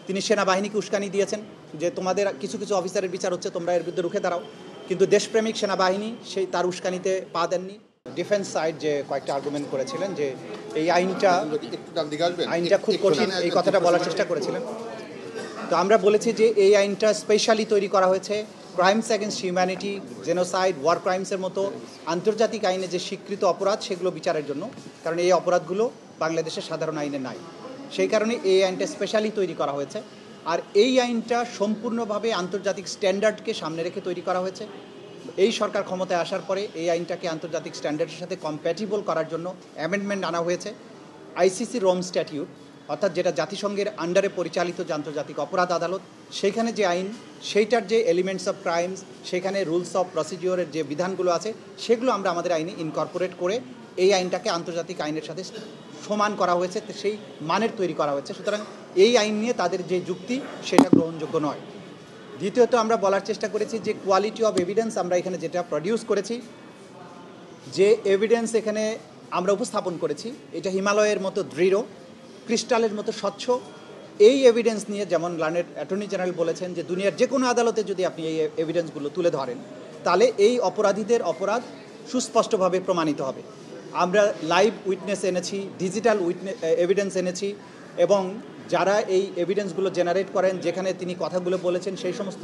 তিনি সেনাবাহিনীকে উস্কানি দিয়েছেন যে তোমাদের কিছু কিছু অফিসারের বিচার হচ্ছে, তোমরা এর বিরুদ্ধে রুখে দাঁড়াও, কিন্তু দেশপ্রেমিক সেনাবাহিনী সেই তার উস্কানিতে পা দেননি। ডিফেন্স সাইড যে কয়েকটা আর্গুমেন্ট করেছিলেন যে এই আইনটা খুব কঠিন, এই কথাটা বলার চেষ্টা করেছিলেন। তো আমরা বলেছি যে এই আইনটা স্পেশালি তৈরি করা হয়েছে crimes against humanity, genocide, war ক্রাইমসের মতো আন্তর্জাতিক আইনে যে স্বীকৃত অপরাধ সেগুলো বিচারের জন্য, কারণ এই অপরাধগুলো বাংলাদেশের সাধারণ আইনে নাই। সেই কারণে এই আইনটা স্পেশালি তৈরি করা হয়েছে। আর এই আইনটা সম্পূর্ণভাবে আন্তর্জাতিক স্ট্যান্ডার্ডকে সামনে রেখে তৈরি করা হয়েছে। এই সরকার ক্ষমতায় আসার পরে এই আইনটাকে আন্তর্জাতিক স্ট্যান্ডার্ডের সাথে কম্প্যাটিবল করার জন্য অ্যামেন্ডমেন্ট আনা হয়েছে। আইসিসি রোম স্ট্যাটিউট, অর্থাৎ যেটা জাতিসংঘের আন্ডারে পরিচালিত যে আন্তর্জাতিক অপরাধ আদালত, সেইখানে যে আইন, সেইটার যে এলিমেন্টস অফ ক্রাইমস, সেখানে রুলস অফ প্রসিডিওরের যে বিধানগুলো আছে সেগুলো আমরা আমাদের আইনে ইনকর্পোরেট করে এই আইনটাকে আন্তর্জাতিক আইনের সাথে সমান করা হয়েছে, সেই মানের তৈরি করা হয়েছে। সুতরাং এই আইন নিয়ে তাদের যে যুক্তি সেটা গ্রহণযোগ্য নয়। দ্বিতীয়ত আমরা বলার চেষ্টা করেছি যে কোয়ালিটি অফ এভিডেন্স আমরা এখানে যেটা প্রডিউস করেছি, যে এভিডেন্স এখানে আমরা উপস্থাপন করেছি এটা হিমালয়ের মতো দৃঢ়, ক্রিস্টালের মতো স্বচ্ছ। এই এভিডেন্স নিয়ে যেমন লার্নেড অ্যাটর্নি জেনারেল বলেছেন যে দুনিয়ার যে কোনো আদালতে যদি আপনি এই এভিডেন্সগুলো তুলে ধরেন তাহলে এই অপরাধীদের অপরাধ সুস্পষ্টভাবে প্রমাণিত হবে। আমরা লাইভ উইটনেস এনেছি, ডিজিটাল এভিডেন্স এনেছি, এবং যারা এই এভিডেন্সগুলো জেনারেট করেন, যেখানে তিনি কথাগুলো বলেছেন, সেই সমস্ত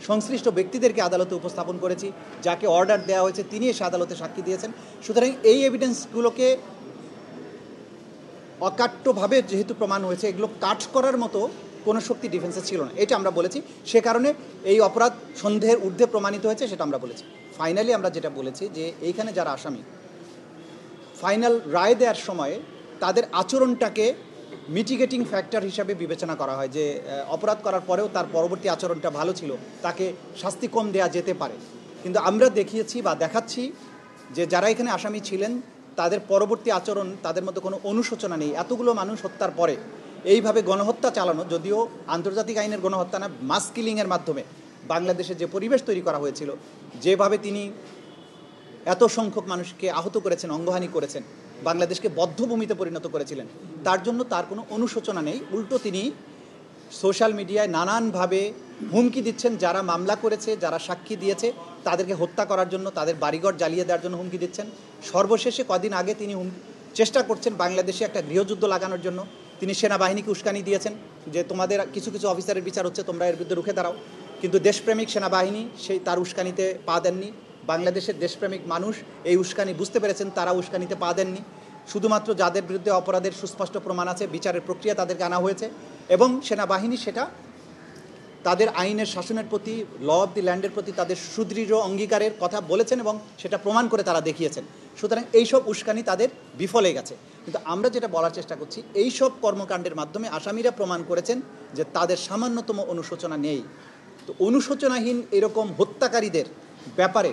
সংশ্লিষ্ট ব্যক্তিদেরকে আদালতে উপস্থাপন করেছি। যাকে অর্ডার দেওয়া হয়েছে তিনি এসে আদালতে সাক্ষী দিয়েছেন। সুতরাং এই এভিডেন্সগুলোকে অকাট্যভাবে যেহেতু প্রমাণ হয়েছে, এগুলো কাট করার মতো কোনো শক্তি ডিফেন্সে ছিল না, এটা আমরা বলেছি। সে কারণে এই অপরাধ সন্দেহের ঊর্ধ্বে প্রমাণিত হয়েছে, সেটা আমরা বলেছি। ফাইনালি আমরা যেটা বলেছি যে এইখানে যারা আসামি, ফাইনাল রায় দেওয়ার সময় তাদের আচরণটাকে মিটিগেটিং ফ্যাক্টর হিসাবে বিবেচনা করা হয়, যে অপরাধ করার পরেও তার পরবর্তী আচরণটা ভালো ছিল, তাকে শাস্তি কম দেওয়া যেতে পারে। কিন্তু আমরা দেখিয়েছি বা দেখাচ্ছি যে যারা এখানে আসামি ছিলেন তাদের পরবর্তী আচরণ, তাদের মধ্যে কোনো অনুশোচনা নেই। এতগুলো মানুষ হত্যার পরে এইভাবে গণহত্যা চালানো, যদিও আন্তর্জাতিক আইনের গণহত্যা না, মাস কিলিংয়ের মাধ্যমে বাংলাদেশে যে পরিবেশ তৈরি করা হয়েছিল, যেভাবে তিনি এত সংখ্যক মানুষকে আহত করেছেন, অঙ্গহানি করেছেন, বাংলাদেশকে বদ্ধভূমিতে পরিণত করেছিলেন, তার জন্য তার কোনো অনুশোচনা নেই। উল্টো তিনি সোশ্যাল মিডিয়ায় নানানভাবে হুমকি দিচ্ছেন, যারা মামলা করেছে, যারা সাক্ষী দিয়েছে তাদেরকে হত্যা করার জন্য, তাদের বাড়িঘর জ্বালিয়ে দেওয়ার জন্য হুমকি দিচ্ছেন। সর্বশেষে কদিন আগে তিনি চেষ্টা করছেন বাংলাদেশে একটা গৃহযুদ্ধ লাগানোর জন্য। তিনি সেনাবাহিনীকে উস্কানি দিয়েছেন যে তোমাদের কিছু কিছু অফিসারের বিচার হচ্ছে, তোমরা এর বিরুদ্ধে রুখে দাঁড়াও, কিন্তু দেশপ্রেমিক সেনাবাহিনী সেই তার উস্কানিতে পা দেননি। বাংলাদেশের দেশপ্রেমিক মানুষ এই উস্কানি বুঝতে পেরেছেন, তারা উস্কানিতে পা দেননি। শুধুমাত্র যাদের বিরুদ্ধে অপরাধের সুস্পষ্ট প্রমাণ আছে, বিচারের প্রক্রিয়া তাদেরকে আনা হয়েছে, এবং সেনাবাহিনী সেটা তাদের আইনের শাসনের প্রতি, ল অফ দি ল্যান্ডের প্রতি তাদের সুদৃঢ় অঙ্গীকারের কথা বলেছেন এবং সেটা প্রমাণ করে তারা দেখিয়েছেন। সুতরাং এইসব উস্কানি তাদের বিফলে গেছে। কিন্তু আমরা যেটা বলার চেষ্টা করছি, এইসব কর্মকাণ্ডের মাধ্যমে আসামিরা প্রমাণ করেছেন যে তাদের সামান্যতম অনুশোচনা নেই। তো অনুশোচনাহীন এরকম হত্যাকারীদের ব্যাপারে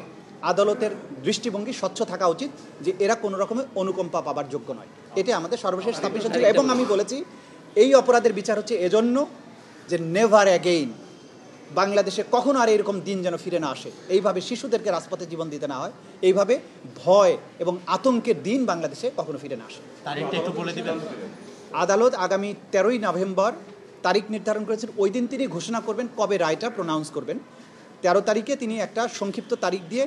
আদালতের দৃষ্টিভঙ্গি স্বচ্ছ থাকা উচিত, যে এরা কোনো রকমের অনুকম্পা পাবার যোগ্য নয়। এটা আমাদের সর্বশেষ সাবমিশন ছিল। এবং আমি বলেছি এই অপরাধের বিচার হচ্ছে এজন্য যে নেভার অ্যাগেইন বাংলাদেশে কখনো আর এরকম দিন যেন ফিরে না আসে, এইভাবে শিশুদেরকে রাজপথে জীবন দিতে না হয়, এইভাবে ভয় এবং আতঙ্কের দিন বাংলাদেশে কখনো ফিরে না আসে। আদালত আগামী 13ই নভেম্বর তারিখ নির্ধারণ করেছেন। ওই দিন তিনি ঘোষণা করবেন কবে রায়টা প্রোনাউন্স করবেন। 13 তারিখে তিনি একটা সংক্ষিপ্ত তারিখ দিয়ে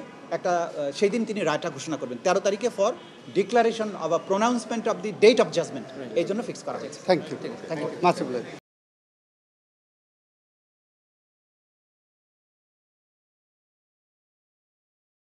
সেই দিন তিনি রায়টা ঘোষণা করবেন। 13 তারিখে for declaration of a pronouncement of the date of judgement, এই জন্য ফিক্স করা হয়েছে। Thank you.